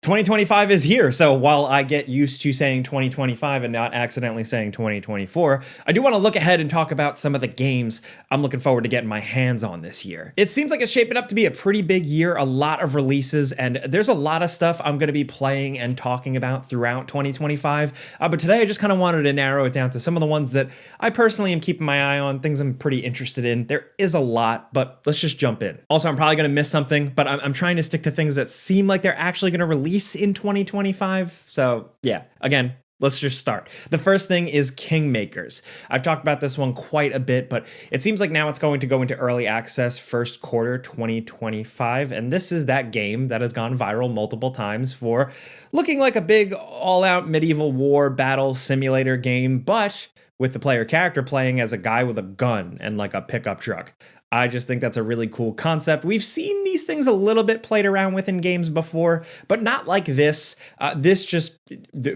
2025 is here, so while I get used to saying 2025 and not accidentally saying 2024, I do want to look ahead and talk about some of the games I'm looking forward to getting my hands on this year. It seems like it's shaping up to be a pretty big year, a lot of releases, and there's a lot of stuff I'm going to be playing and talking about throughout 2025, but today I just kind of wanted to narrow it down to some of the ones that I personally am keeping my eye on, things I'm pretty interested in. There is a lot, but let's just jump in. Also, I'm probably going to miss something, but I'm trying to stick to things that seem like they're actually going to release in 2025. So yeah, again, let's just start. The first thing is Kingmakers. I've talked about this one quite a bit, but it seems like now it's going to go into early access first quarter 2025. And this is that game that has gone viral multiple times for looking like a big all-out medieval war battle simulator game, but with the player character playing as a guy with a gun and like a pickup truck. I just think that's a really cool concept. We've seen these things a little bit played around with in games before, but not like this. This just,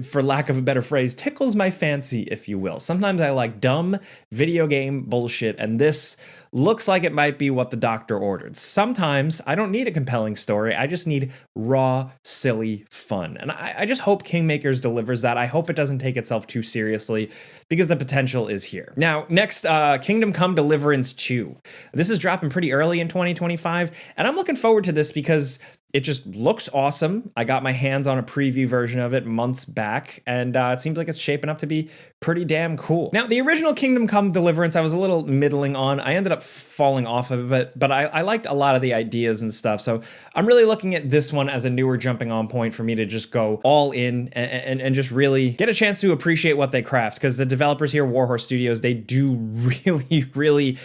for lack of a better phrase, tickles my fancy, if you will. Sometimes I like dumb video game bullshit, and this looks like it might be what the doctor ordered. Sometimes I don't need a compelling story. I just need raw, silly fun. And I just hope Kingmakers delivers that. I hope it doesn't take itself too seriously because the potential is here. Now, next, Kingdom Come Deliverance 2. This is dropping pretty early in 2025, and I'm looking forward to this because it just looks awesome. I got my hands on a preview version of it months back, and it seems like it's shaping up to be pretty damn cool. Now, the original Kingdom Come Deliverance, I was a little middling on. I ended up falling off of it, but I liked a lot of the ideas and stuff. So I'm really looking at this one as a newer jumping on point for me to just go all in and just really get a chance to appreciate what they craft. Because the developers here, Warhorse Studios, they do really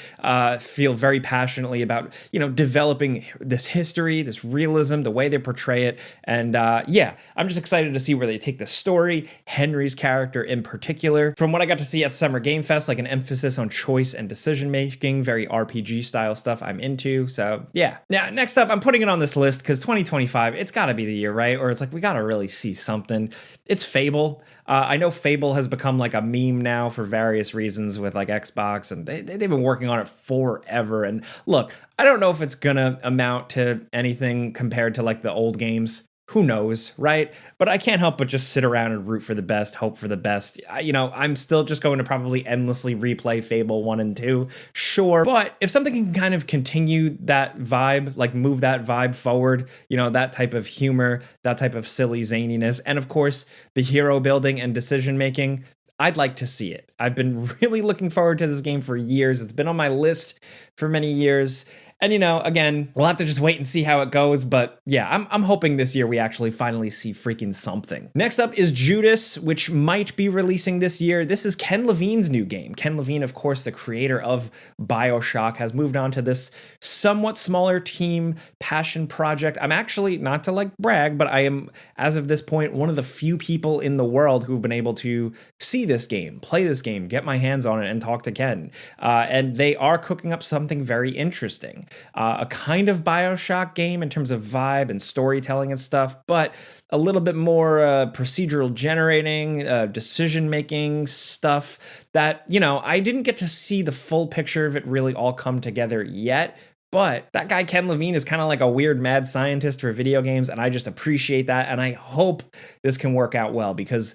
feel very passionately about, developing this history, this realism, the way they portray it. And yeah, I'm just excited to see where they take the story, Henry's character in particular. From what I got to see at Summer Game Fest, like an emphasis on choice and decision making, very RPG style stuff I'm into. So yeah. Now, next up, I'm putting it on this list because 2025, it's got to be the year, right? Or it's like, we got to really see something. It's Fable. I know Fable has become like a meme now for various reasons with like Xbox, and they've been working on it forever. And look, I don't know if it's gonna amount to anything compared to like the old games. Who knows, right? But I can't help but just sit around and root for the best, hope for the best. I'm still just going to probably endlessly replay Fable 1 and 2, sure. But if something can kind of continue that vibe, like move that vibe forward, that type of humor, that type of silly zaniness, and of course, the hero building and decision making, I'd like to see it. I've been really looking forward to this game for years. It's been on my list for many years. And, again, we'll have to just wait and see how it goes. But yeah, I'm hoping this year we actually finally see freaking something. Next up is Judas, which might be releasing this year. This is Ken Levine's new game. Ken Levine, of course, the creator of BioShock, has moved on to this somewhat smaller team passion project. I'm actually, not to like brag, but I am, as of this point, one of the few people in the world who've been able to see this game, play this game, get my hands on it, and talk to Ken. And they are cooking up something very interesting. A kind of BioShock game in terms of vibe and storytelling and stuff, but a little bit more procedural generating, decision-making stuff that, I didn't get to see the full picture of it really all come together yet. But that guy, Ken Levine, is kind of like a weird mad scientist for video games, and I just appreciate that, and I hope this can work out well, because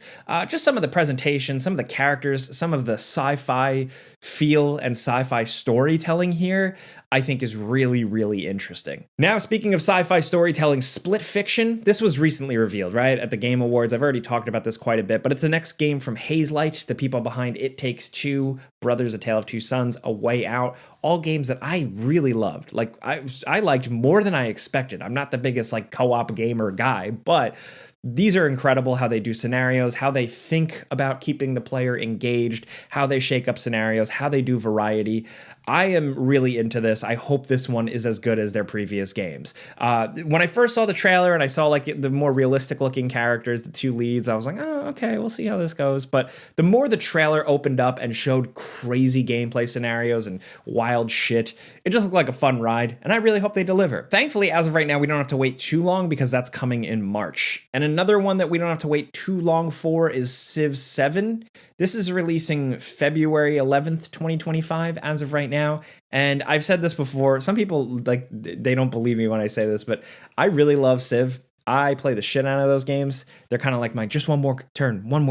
just some of the presentation, some of the characters, some of the sci-fi feel and sci-fi storytelling here, I think is really, really interesting. Now, speaking of sci-fi storytelling, Split Fiction, this was recently revealed, right, at the Game Awards. I've already talked about this quite a bit, but it's the next game from Hazelight, the people behind It Takes Two, Brothers: A Tale of Two Sons, A Way Out, all games that I really loved. Like, I liked more than I expected. I'm not the biggest like co-op gamer guy, but these are incredible, how they do scenarios, how they think about keeping the player engaged, how they shake up scenarios, how they do variety. I am really into this. I hope this one is as good as their previous games. When I first saw the trailer and I saw like the more realistic looking characters, the two leads, I was like, oh, okay, we'll see how this goes. But the more the trailer opened up and showed crazy gameplay scenarios and wild shit, it just looked like a fun ride, and I really hope they deliver. Thankfully, as of right now, we don't have to wait too long because that's coming in March. And another one that we don't have to wait too long for is Civ VII. This is releasing February 11th, 2025 as of right now. And I've said this before. Some people, like, they don't believe me when I say this, but I really love Civ. I play the shit out of those games. They're kind of like my just one more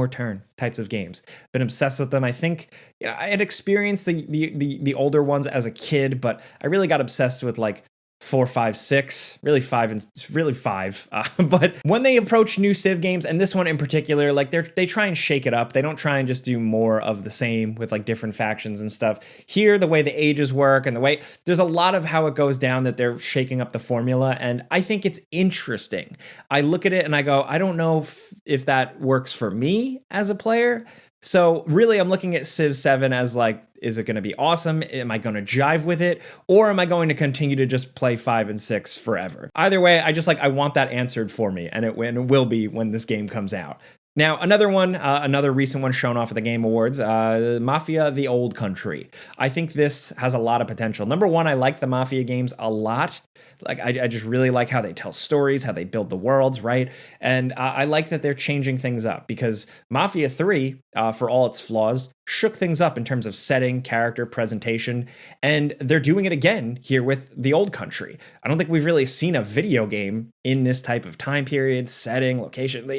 turn types of games. Been obsessed with them. I think I had experienced the older ones as a kid, but I really got obsessed with like 4, 5, 6, really five. But when they approach new Civ games, and this one in particular, like they try and shake it up. They don't try and just do more of the same with like different factions and stuff. Here, the way the ages work and the way there's a lot of how it goes down that they're shaking up the formula, and I think it's interesting. I look at it and I go, I don't know if that works for me as a player. So really, I'm looking at Civ 7 as like, is it going to be awesome? Am I going to jive with it? Or am I going to continue to just play 5 and 6 forever? Either way, I want that answered for me, and it will be when this game comes out. Now, another recent one shown off at the Game Awards, Mafia The Old Country. I think this has a lot of potential. Number one, I like the Mafia games a lot. Like, I just really like how they tell stories, how they build the worlds, right? And I like that they're changing things up, because Mafia 3, for all its flaws, shook things up in terms of setting, character, presentation, and they're doing it again here with The Old Country. I don't think we've really seen a video game in this type of time period, setting, location.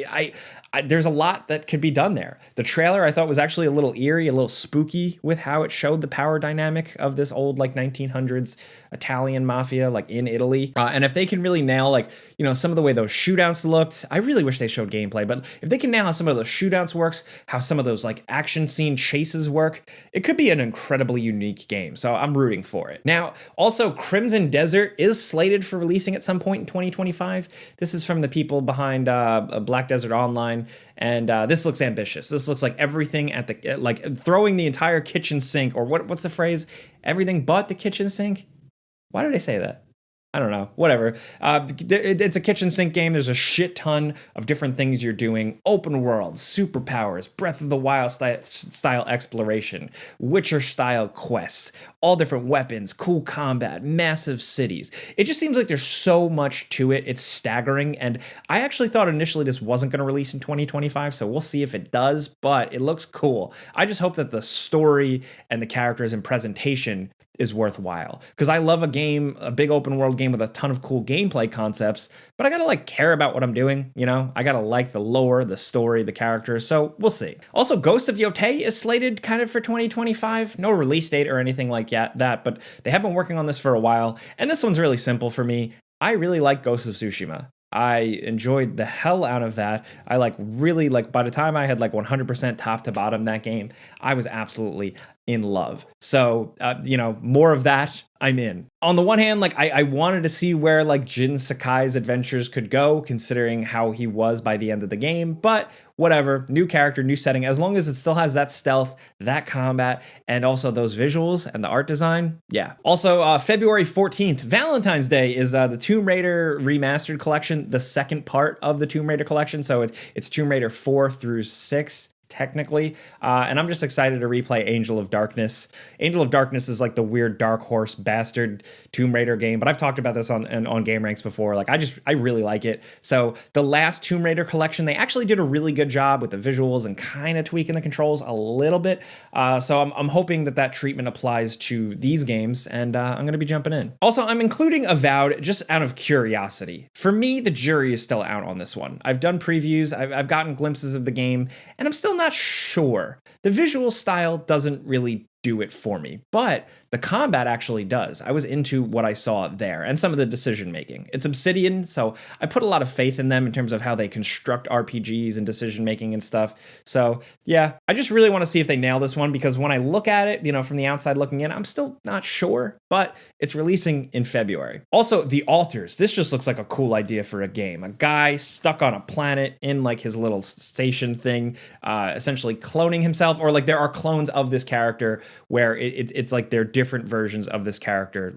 There's a lot that could be done there. The trailer I thought was actually a little eerie, a little spooky with how it showed the power dynamic of this old like 1900s Italian mafia, like in Italy. And if they can really nail like, some of the way those shootouts looked, I really wish they showed gameplay, but if they can nail how some of those shootouts works, how some of those like action scene chases work, it could be an incredibly unique game. So I'm rooting for it. Now, also Crimson Desert is slated for releasing at some point in 2025. This is from the people behind Black Desert Online. And this looks ambitious. This looks like everything at the, like throwing the entire kitchen sink, or what's the phrase? Everything but the kitchen sink? Why did I say that? I don't know, whatever. It's a kitchen sink game. There's a shit ton of different things you're doing. Open world, superpowers, Breath of the Wild style exploration, Witcher style quests, all different weapons, cool combat, massive cities. It just seems like there's so much to it. It's staggering. And I actually thought initially this wasn't going to release in 2025, so we'll see if it does, but it looks cool. I just hope that the story and the characters and presentation is worthwhile, because I love a big open world game with a ton of cool gameplay concepts, but I gotta like care about what I'm doing, I gotta like the lore, the story, the characters, so we'll see. Also, Ghost of Yotei is slated kind of for 2025, no release date or anything like that, but they have been working on this for a while, and this one's really simple for me. I really like Ghost of Tsushima. I enjoyed the hell out of that. I really by the time I had 100% top to bottom that game, I was absolutely in love. So, more of that, I'm in. On the one hand, I wanted to see where Jin Sakai's adventures could go, considering how he was by the end of the game, but whatever, new character, new setting, as long as it still has that stealth, that combat, and also those visuals and the art design, yeah. Also, February 14th, Valentine's Day, is the Tomb Raider Remastered Collection, the second part of the Tomb Raider collection, so it's Tomb Raider 4 through 6, technically, and I'm just excited to replay Angel of Darkness. Angel of Darkness is like the weird Dark Horse bastard Tomb Raider game, but I've talked about this on Game Ranks before. I really like it. So the last Tomb Raider collection, they actually did a really good job with the visuals and kind of tweaking the controls a little bit. So I'm hoping that treatment applies to these games, and I'm going to be jumping in. Also, I'm including Avowed just out of curiosity. For me, the jury is still out on this one. I've done previews, I've gotten glimpses of the game, and I'm still not sure. The visual style doesn't really do it for me, but the combat actually does. I was into what I saw there and some of the decision making. It's Obsidian, so I put a lot of faith in them in terms of how they construct RPGs and decision making and stuff. So yeah, I just really want to see if they nail this one, because when I look at it, from the outside looking in, I'm still not sure, but it's releasing in February. Also, The Alters. This just looks like a cool idea for a game. A guy stuck on a planet in his little station thing, essentially cloning himself, or there are clones of this character where it's like they're different versions of this character,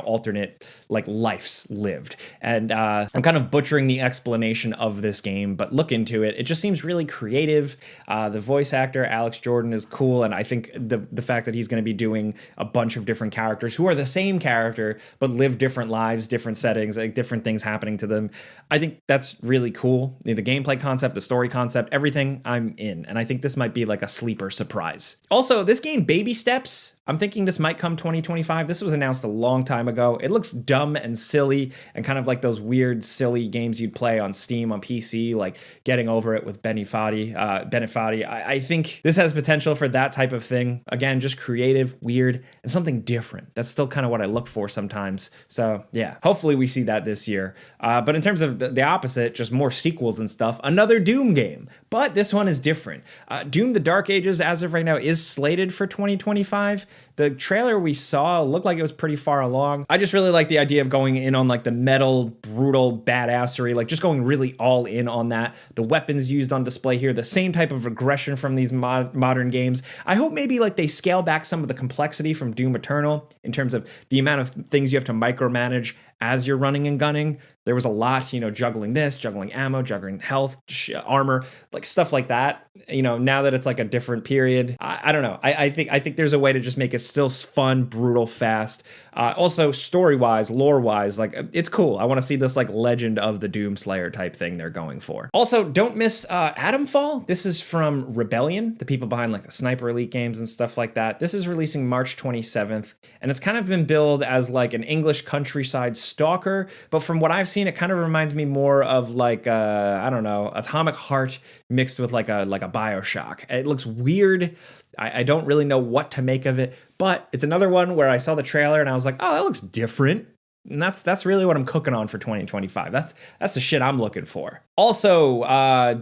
alternate lives lived. And I'm kind of butchering the explanation of this game, but look into it. It just seems really creative. The voice actor Alex Jordan is cool, and I think the fact that he's going to be doing a bunch of different characters who are the same character but live different lives, different settings, different things happening to them, I think that's really cool. The gameplay concept, the story concept, everything, I'm in, and I think this might be a sleeper surprise. Also, this game Baby Steps, I'm thinking this might come 2025. This was announced a long time ago. It looks dumb and silly and kind of like those weird, silly games you'd play on Steam on PC, like Getting Over It with Benefati. I think this has potential for that type of thing. Again, just creative, weird, and something different. That's still kind of what I look for sometimes. So yeah, hopefully we see that this year. But in terms of the opposite, just more sequels and stuff, another Doom game. But this one is different. Doom the Dark Ages, as of right now, is slated for 2025. The trailer we saw looked like it was pretty far along. I just really like the idea of going in on like the metal, brutal badassery, like just going really all in on that. The weapons used on display here, the same type of aggression from these modern games. I hope maybe like they scale back some of the complexity from Doom Eternal in terms of the amount of things you have to micromanage as you're running and gunning. There was a lot, juggling this, juggling ammo, juggling health, armor, like stuff like that. Now that it's like a different period, I don't know. I think there's a way to just make it still fun, brutal, fast. Also, story-wise, lore-wise, like it's cool. I want to see this like Legend of the Doomslayer type thing they're going for. Also, don't miss Atomfall. This is from Rebellion, the people behind like the Sniper Elite games and stuff like that. This is releasing March 27th, and it's kind of been billed as like an English countryside Stalker, but from what I've seen, it kind of reminds me more of like I don't know, Atomic Heart mixed with like a BioShock. It looks weird. I don't really know what to make of it, but it's another one where I saw the trailer and I was like, oh, that looks different. And that's really what I'm cooking on for 2025. That's the shit I'm looking for. Also,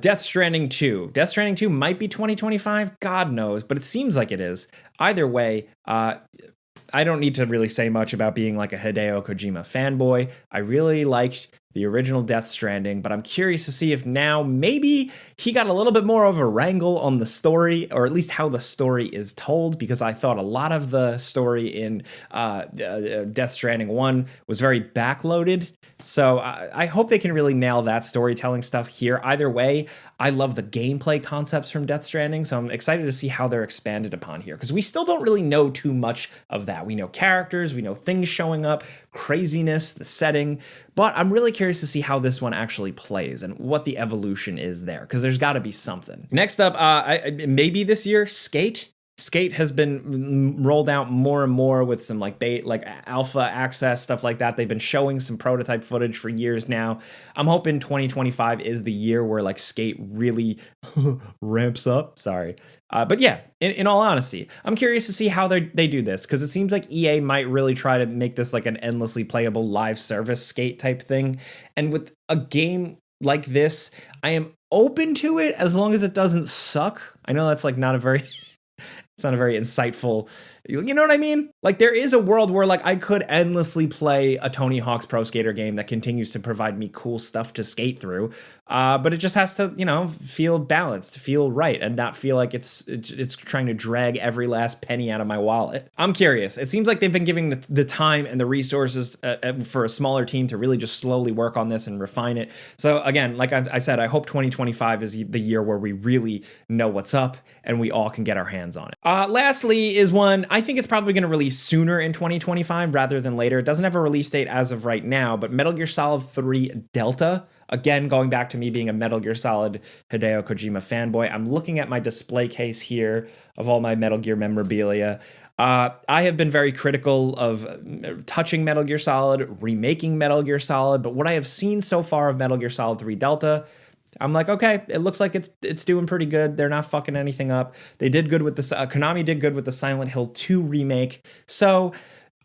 Death Stranding 2. Death Stranding 2 might be 2025. God knows, but it seems like it is. Either way, I don't need to really say much about being like a Hideo Kojima fanboy. I really liked the original Death Stranding, but I'm curious to see if now maybe he got a little bit more of a wrangle on the story, or at least how the story is told, because I thought a lot of the story in Death Stranding 1 was very backloaded. So I hope they can really nail that storytelling stuff here. Either way, I love the gameplay concepts from Death Stranding, so I'm excited to see how they're expanded upon here, because we still don't really know too much of that. We know characters, we know things showing up, craziness, the setting, but I'm really curious to see how this one actually plays and what the evolution is there, because there's got to be something. Next up, maybe this year, Skate. Skate has been rolled out more and more with some like alpha access, stuff like that. They've been showing some prototype footage for years now. I'm hoping 2025 is the year where like Skate really ramps up. Sorry. But yeah, in all honesty, I'm curious to see how they do this, because it seems like EA might really try to make this like an endlessly playable live service Skate type thing. And with a game like this, I am open to it as long as it doesn't suck. I know that's like not a very... It's not a very insightful, you know what I mean? Like there is a world where like I could endlessly play a Tony Hawk's Pro Skater game that continues to provide me cool stuff to skate through. But it just has to, feel balanced, feel right, and not feel like it's trying to drag every last penny out of my wallet. I'm curious. It seems like they've been giving the time and the resources for a smaller team to really just slowly work on this and refine it. So again, like I said, I hope 2025 is the year where we really know what's up and we all can get our hands on it. Lastly is one, I think it's probably going to release sooner in 2025 rather than later. It doesn't have a release date as of right now, but Metal Gear Solid 3 Delta. Again, going back to me being a Metal Gear Solid Hideo Kojima fanboy, I'm looking at my display case here of all my Metal Gear memorabilia. I have been very critical of touching Metal Gear Solid, remaking Metal Gear Solid, but what I have seen so far of Metal Gear Solid 3 Delta, I'm like, okay, it looks like it's doing pretty good. They're not fucking anything up. They did good with Konami did good with the Silent Hill 2 remake. So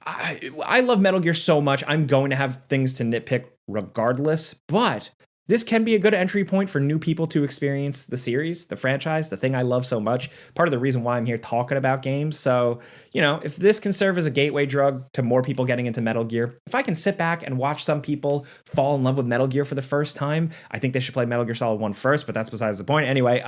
I love Metal Gear so much. I'm going to have things to nitpick regardless, but this can be a good entry point for new people to experience the series, the franchise, the thing I love so much. Part of the reason why I'm here talking about games. So, if this can serve as a gateway drug to more people getting into Metal Gear, if I can sit back and watch some people fall in love with Metal Gear for the first time, I think they should play Metal Gear Solid 1 first, but that's besides the point. Anyway,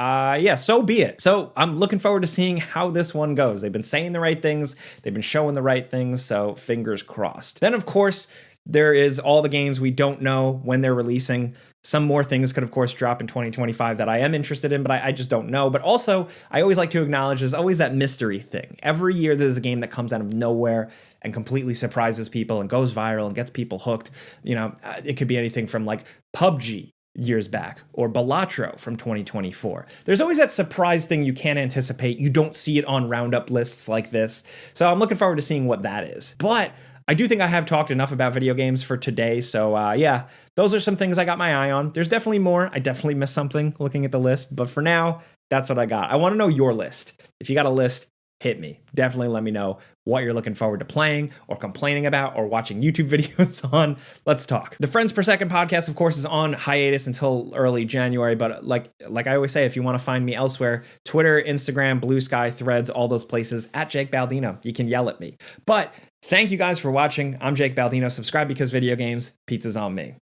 so be it. So I'm looking forward to seeing how this one goes. They've been saying the right things. They've been showing the right things. So fingers crossed. Then, of course, there is all the games we don't know when they're releasing. Some more things could, of course, drop in 2025 that I am interested in, but I just don't know. But also, I always like to acknowledge there's always that mystery thing. Every year, there's a game that comes out of nowhere and completely surprises people and goes viral and gets people hooked. It could be anything from like PUBG years back, or Balatro from 2024. There's always that surprise thing you can't anticipate. You don't see it on roundup lists like this. So I'm looking forward to seeing what that is. But I do think I have talked enough about video games for today. So yeah, those are some things I got my eye on. There's definitely more. I definitely missed something looking at the list. But for now, that's what I got. I want to know your list. If you got a list, hit me. Definitely let me know what you're looking forward to playing or complaining about or watching YouTube videos on. Let's talk. The Friends Per Second podcast, of course, is on hiatus until early January. But like I always say, if you want to find me elsewhere, Twitter, Instagram, Blue Sky, Threads, all those places, at Jake Baldino. You can yell at me. But thank you guys for watching. I'm Jake Baldino. Subscribe because video games, pizza's on me.